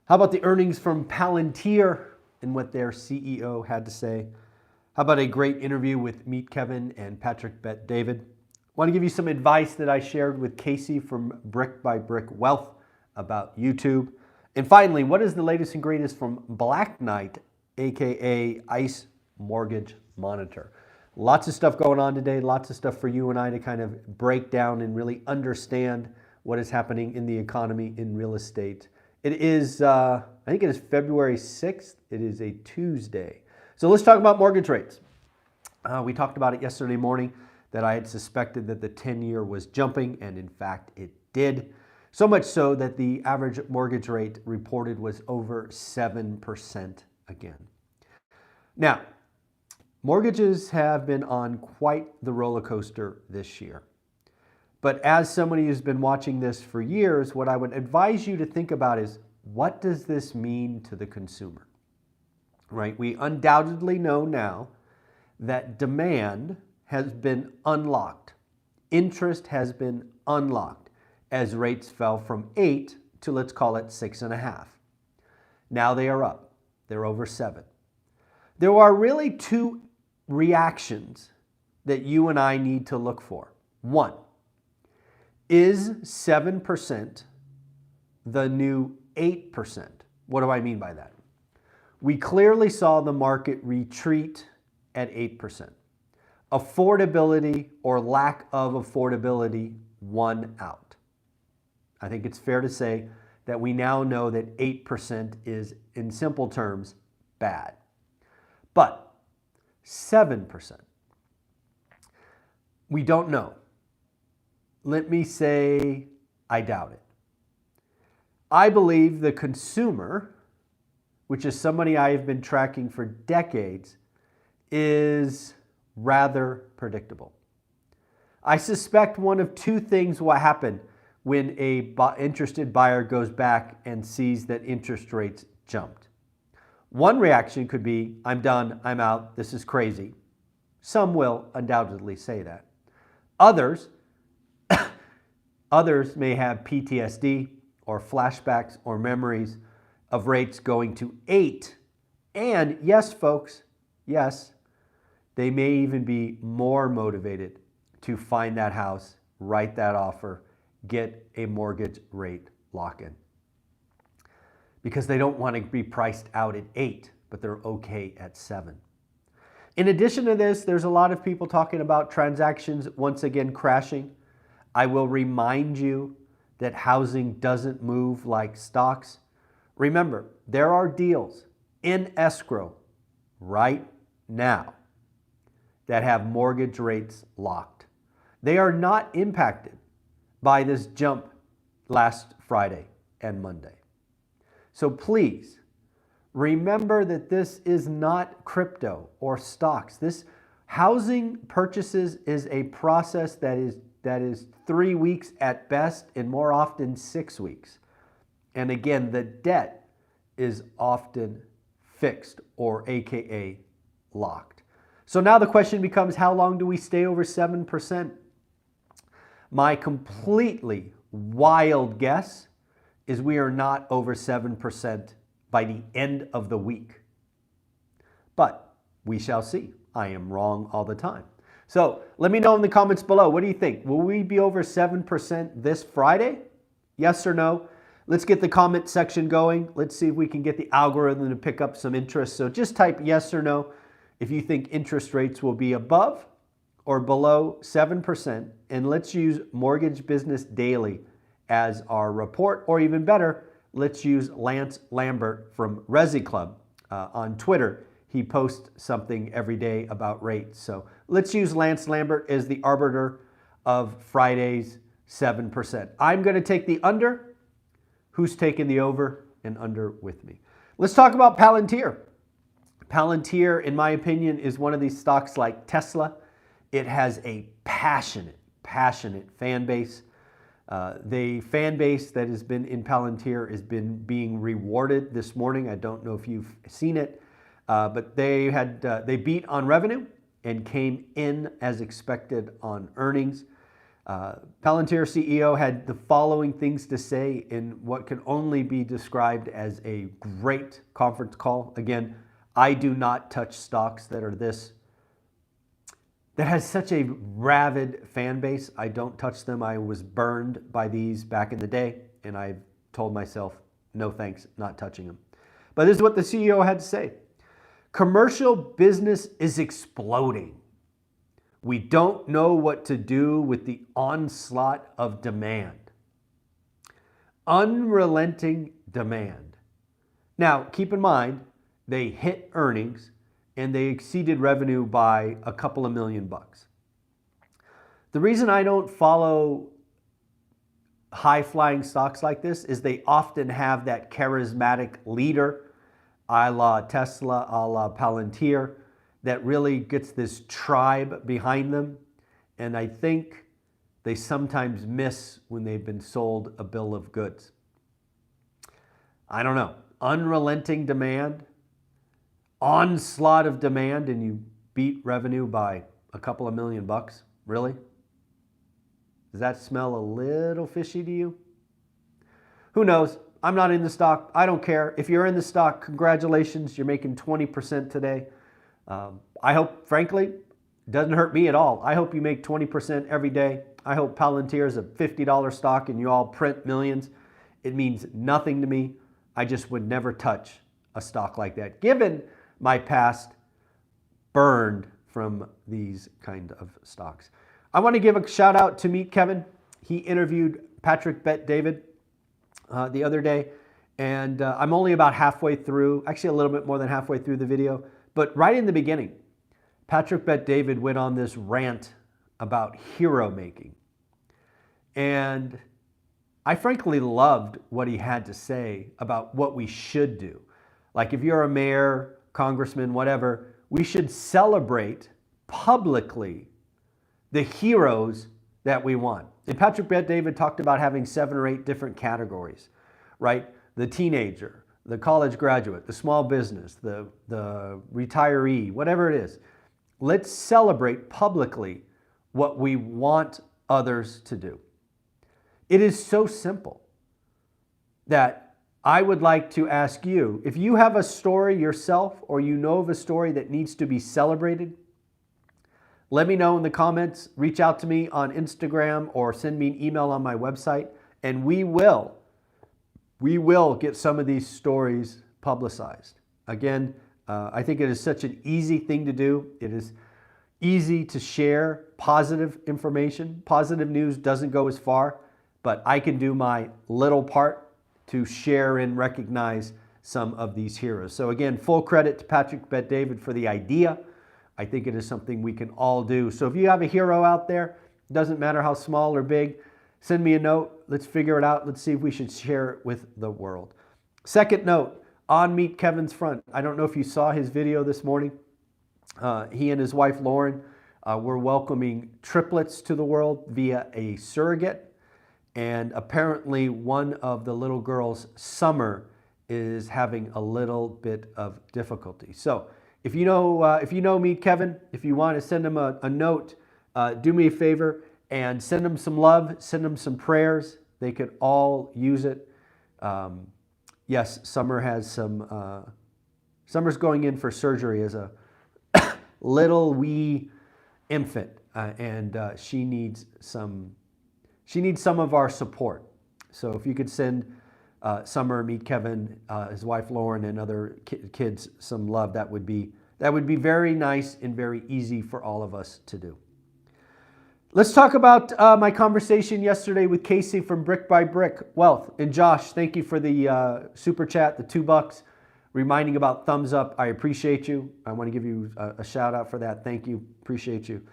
How about the earnings from Palantir and what their CEO had to say? How about a great interview with Meet Kevin and Patrick Bet David? I want to give you some advice that I shared with Casey from Brick by Brick Wealth about YouTube. And finally, what is the latest and greatest from Black Knight, aka ICE Mortgage Monitor? Lots of stuff going on today, lots of stuff for you and I to kind of break down and really understand what is happening in the economy in real estate. It is, I think it is February 6th. It is a Tuesday. So let's talk about mortgage rates. We talked about it yesterday morning that I had suspected that the 10-year was jumping, and in fact it did. So much so that the average mortgage rate reported was over 7% again. Now, mortgages have been on quite the roller coaster this year. But as somebody who's been watching this for years, what I would advise you to think about is, what does this mean to the consumer? Right? We undoubtedly know now that demand has been unlocked. Interest has been unlocked as rates fell from 8 to, let's call it, 6.5. Now they are up. They're over 7. There are really two reactions that you and I need to look for. One, is 7% the new 8%? What do I mean by that? We clearly saw the market retreat at 8%. Affordability or lack of affordability won out. I think it's fair to say that we now know that 8% is, in simple terms, bad. But 7%, we don't know. Let me say, I doubt it. I believe the consumer, which is somebody I have been tracking for decades, is rather predictable. I suspect one of two things will happen when an interested buyer goes back and sees that interest rates jumped. One reaction could be, I'm done, I'm out, this is crazy. Some will undoubtedly say that. Others may have PTSD or flashbacks or memories of rates going to 8. And yes, folks, yes, they may even be more motivated to find that house, write that offer, get a mortgage rate lock-in. Because they don't want to be priced out at 8, but they're okay at 7. In addition to this, there's a lot of people talking about transactions once again crashing. I will remind you that housing doesn't move like stocks. Remember, there are deals in escrow right now that have mortgage rates locked. They are not impacted by this jump last Friday and Monday. So please, remember that this is not crypto or stocks. This housing purchases is a process that is 3 weeks at best and more often 6 weeks. And again, the debt is often fixed or AKA locked. So now the question becomes, how long do we stay over 7%? My completely wild guess is we are not over 7% by the end of the week. But we shall see. I am wrong all the time. So let me know in the comments below. What do you think? Will we be over 7% this Friday? Yes or no? Let's get the comment section going. Let's see if we can get the algorithm to pick up some interest. So just type yes or no if you think interest rates will be above or below 7%. And let's use Mortgage Business Daily as our report, or even better, let's use Lance Lambert from Resi Club on Twitter. He posts something every day about rates. So let's use Lance Lambert as the arbiter of Friday's 7%. I'm going to take the under. Who's taking the over and under with me? Let's talk about Palantir. Palantir, in my opinion, is one of these stocks like Tesla. It has a passionate fan base. The fan base that has been in Palantir has been being rewarded this morning. I don't know if you've seen it, but they beat on revenue and came in as expected on earnings. Palantir CEO had the following things to say in what can only be described as a great conference call. Again, I do not touch stocks that are that has such a rabid fan base. I don't touch them. I was burned by these back in the day, and I've told myself, no thanks, not touching them. But this is what the CEO had to say. Commercial business is exploding. We don't know what to do with the onslaught of demand. Unrelenting demand. Now, keep in mind, they hit earnings and they exceeded revenue by a couple of $1 million. The reason I don't follow high-flying stocks like this is they often have that charismatic leader, a la Tesla, a la Palantir, that really gets this tribe behind them. And I think they sometimes miss when they've been sold a bill of goods. I don't know. Unrelenting demand, onslaught of demand, and you beat revenue by a couple of $1 million. Really? Does that smell a little fishy to you? Who knows? I'm not in the stock. I don't care. If you're in the stock, congratulations. You're making 20% today. I hope, frankly, it doesn't hurt me at all. I hope you make 20% every day. I hope Palantir is a $50 stock and you all print millions. It means nothing to me. I just would never touch a stock like that, given my past burned from these kind of stocks. I want to give a shout out to Meet Kevin. He interviewed Patrick Bet-David the other day, and I'm only about halfway through, actually a little bit more than halfway through the video, but right in the beginning, Patrick Bet-David went on this rant about hero making. And I frankly loved what he had to say about what we should do. Like if you're a mayor, congressman, whatever, we should celebrate publicly the heroes that we want. And Patrick Bet-David talked about having 7 or 8 different categories, right? The teenager, the college graduate, the small business, the retiree, whatever it is. Let's celebrate publicly what we want others to do. It is so simple that I would like to ask you, if you have a story yourself or you know of a story that needs to be celebrated, let me know in the comments, reach out to me on Instagram or send me an email on my website, and we will get some of these stories publicized. Again, I think it is such an easy thing to do. It is easy to share positive information. Positive news doesn't go as far, but I can do my little part to share and recognize some of these heroes. So again, full credit to Patrick Bet-David for the idea. I think it is something we can all do. So if you have a hero out there, doesn't matter how small or big, send me a note. Let's figure it out. Let's see if we should share it with the world. Second note, on Meet Kevin's front. I don't know if you saw his video this morning. He and his wife, Lauren, were welcoming triplets to the world via a surrogate. And apparently one of the little girls, Summer, is having a little bit of difficulty. So if you know Meet Kevin, if you want to send him a note, do me a favor and send him some love, send him some prayers. They could all use it. Yes, Summer has Summer's going in for surgery as a little wee infant, and she needs some of our support. So if you could send Summer, Meet Kevin, his wife Lauren, and other kids some love, that would be very nice and very easy for all of us to do. Let's talk about my conversation yesterday with Casey from Brick by Brick Wealth. And Josh, thank you for the super chat, the $2, reminding about thumbs up. I appreciate you. I want to give you a shout out for that. Thank you. Appreciate you.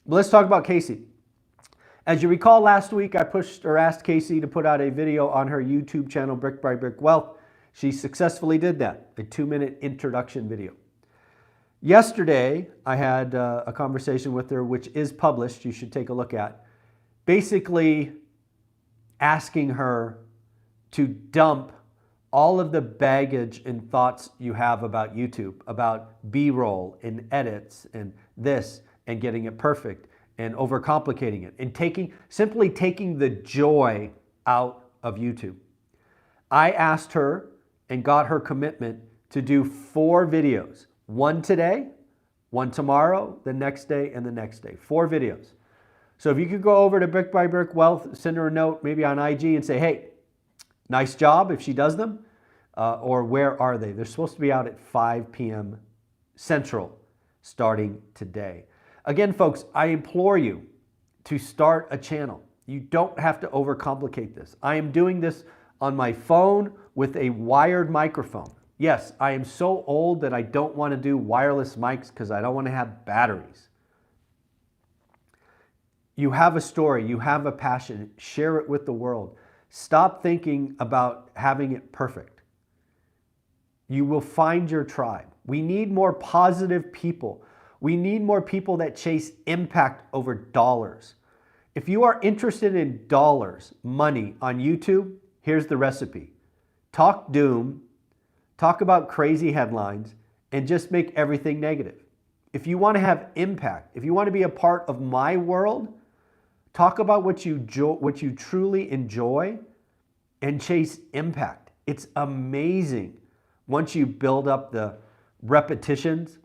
But let's talk about Casey. As you recall, last week I asked Casey to put out a video on her YouTube channel, Brick by Brick Wealth. She successfully did that, a 2-minute introduction video. Yesterday, I had a conversation with her, which is published, you should take a look at, basically asking her to dump all of the baggage and thoughts you have about YouTube, about B-roll and edits and this and getting it perfect and overcomplicating it and simply taking the joy out of YouTube. I asked her and got her commitment to do 4 videos. 1 today, 1 tomorrow, the next day, and the next day. 4 videos. So if you could go over to Brick by Brick Wealth, send her a note maybe on IG and say, hey, nice job if she does them, or where are they? They're supposed to be out at 5 p.m. Central starting today. Again, folks, I implore you to start a channel. You don't have to overcomplicate this. I am doing this on my phone with a wired microphone. Yes, I am so old that I don't want to do wireless mics because I don't want to have batteries. You have a story, you have a passion, share it with the world. Stop thinking about having it perfect. You will find your tribe. We need more positive people. We need more people that chase impact over dollars. If you are interested in dollars, money on YouTube, here's the recipe. Talk doom, talk about crazy headlines, and just make everything negative. If you want to have impact, if you want to be a part of my world, talk about what you truly enjoy and chase impact. It's amazing once you build up the repetitions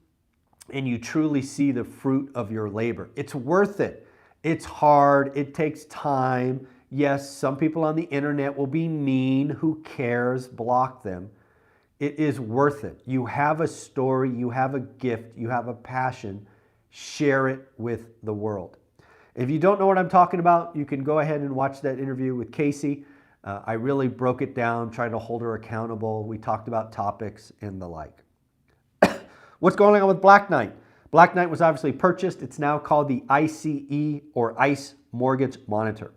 and you truly see the fruit of your labor. It's worth it. It's hard. It takes time. Yes, some people on the internet will be mean. Who cares? Block them. It is worth it. You have a story. You have a gift. You have a passion. Share it with the world. If you don't know what I'm talking about, you can go ahead and watch that interview with Casey. I really broke it down, tried to hold her accountable. We talked about topics and the like. What's going on with Black Knight? Black Knight was obviously purchased. It's now called the ICE or ICE Mortgage Monitor.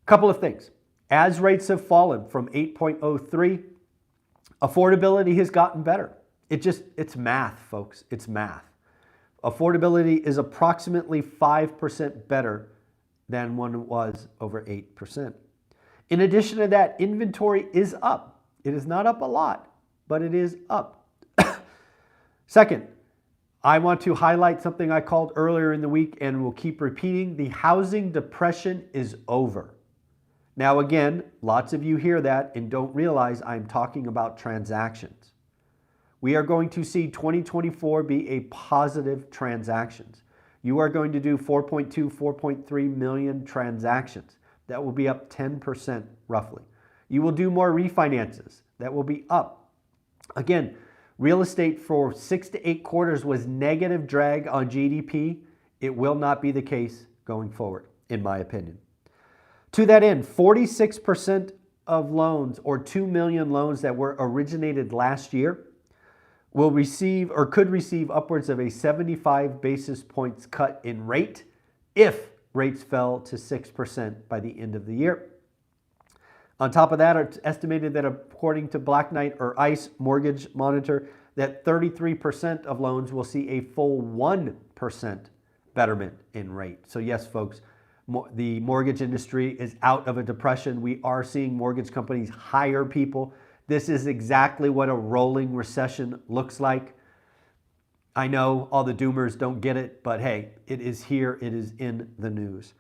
Couple of things. As rates have fallen from 8.03, affordability has gotten better. It's math, folks. It's math. Affordability is approximately 5% better than when it was over 8%. In addition to that, inventory is up. It is not up a lot, but it is up. Second, I want to highlight something I called earlier in the week and will keep repeating. The housing depression is over. Now again, lots of you hear that and don't realize I'm talking about transactions. We are going to see 2024 be a positive transactions. You are going to do 4.2, 4.3 million transactions. That will be up 10% roughly. You will do more refinances. That will be up. Again, real estate for 6 to 8 quarters was negative drag on GDP. It will not be the case going forward, in my opinion. To that end, 46% of loans, or 2 million loans that were originated last year, will receive or could receive upwards of a 75 basis points cut in rate if rates fell to 6% by the end of the year. On top of that, it's estimated that according to Black Knight or ICE Mortgage Monitor, that 33% of loans will see a full 1% betterment in rate. So yes, folks, the mortgage industry is out of a depression. We are seeing mortgage companies hire people. This is exactly what a rolling recession looks like. I know all the doomers don't get it, but hey, it is here. It is in the news.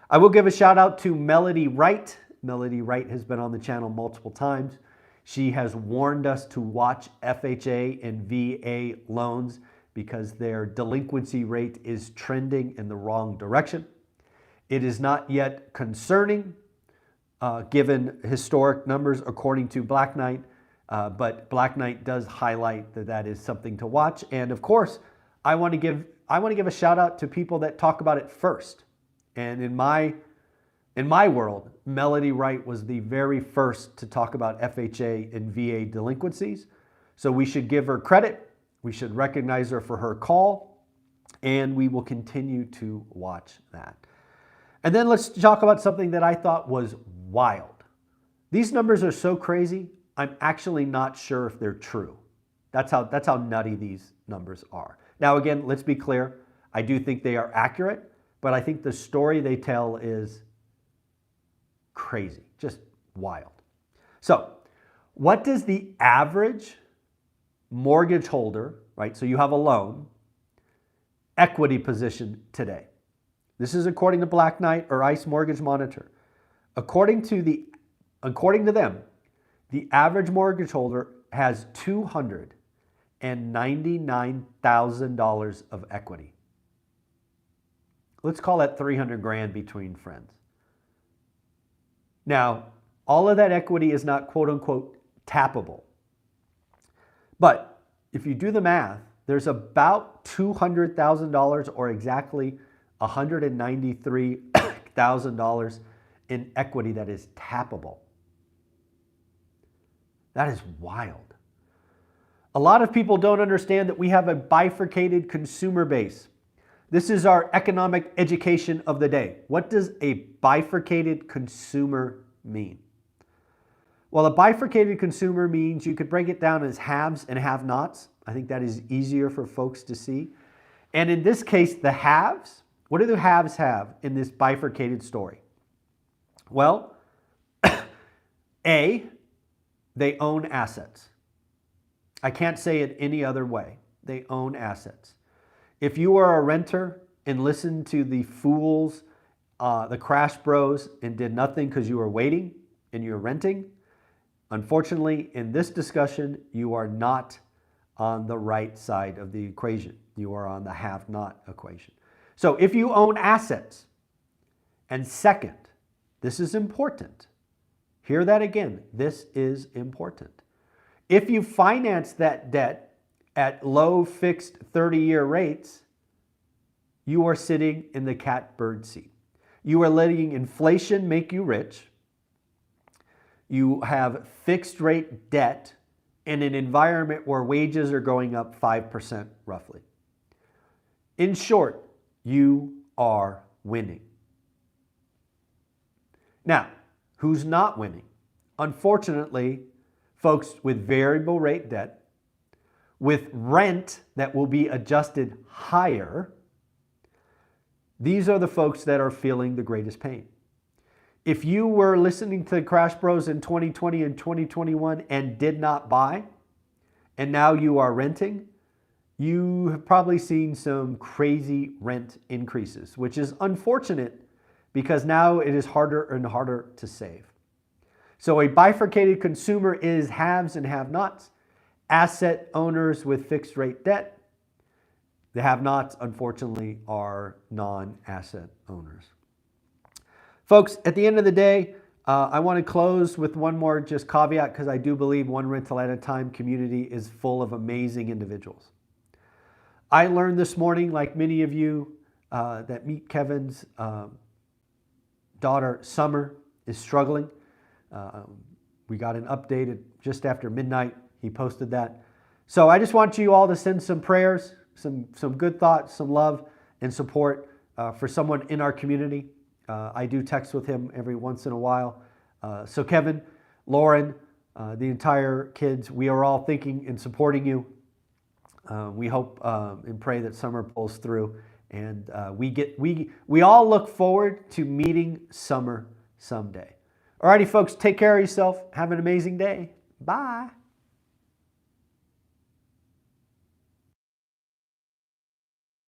I will give a shout out to Melody Wright. Melody Wright has been on the channel multiple times. She has warned us to watch FHA and VA loans because their delinquency rate is trending in the wrong direction. It is not yet concerning given historic numbers according to Black Knight, but Black Knight does highlight that that is something to watch. And of course, I want to give a shout out to people that talk about it first. And in my world, Melody Wright was the very first to talk about FHA and VA delinquencies. So we should give her credit. We should recognize her for her call, and we will continue to watch that. And then let's talk about something that I thought was wild. These numbers are so crazy, I'm actually not sure if they're true. That's how nutty these numbers are. Now again, let's be clear. I do think they are accurate, but I think the story they tell is crazy, just wild. So what does the average mortgage holder, right? So you have a loan, equity position today. This is according to Black Knight or ICE Mortgage Monitor. According to them, the average mortgage holder has $299,000 of equity. Let's call that 300 grand between friends. Now, all of that equity is not quote unquote tappable. But if you do the math, there's about $200,000 or exactly $193,000 in equity that is tappable. That is wild. A lot of people don't understand that we have a bifurcated consumer base. This is our economic education of the day. What does a bifurcated consumer mean? Well, a bifurcated consumer means you could break it down as haves and have-nots. I think that is easier for folks to see. And in this case, the haves, what do the haves have in this bifurcated story? Well, A, they own assets. I can't say it any other way. They own assets. If you are a renter and listened to the fools, the crash bros, and did nothing because you were waiting and you're renting, unfortunately, in this discussion, you are not on the right side of the equation. You are on the have-not equation. So if you own assets, and second, this is important. Hear that again. This is important. If you finance that debt at low fixed 30-year rates, you are sitting in the catbird seat. You are letting inflation make you rich. You have fixed rate debt in an environment where wages are going up 5% roughly. In short, you are winning. Now, who's not winning? Unfortunately, folks with variable rate debt, with rent that will be adjusted higher, these are the folks that are feeling the greatest pain. If you were listening to Crash Bros in 2020 and 2021 and did not buy, and now you are renting, you have probably seen some crazy rent increases, which is unfortunate because now it is harder and harder to save. So a bifurcated consumer is haves and have-nots, asset owners with fixed rate debt. The have-nots, unfortunately, are non-asset owners. Folks, at the end of the day, I want to close with one more just caveat because I do believe One Rental at a Time community is full of amazing individuals. I learned this morning, like many of you, that Meet Kevin's daughter, Summer, is struggling. We got an update just after midnight. He posted that. So I just want you all to send some prayers, some good thoughts, some love and support for someone in our community. I do text with him every once in a while. So Kevin, Lauren, the entire kids, we are all thinking and supporting you. We hope and pray that Summer pulls through, and we all look forward to meeting Summer someday. Alrighty, folks, take care of yourself. Have an amazing day. Bye.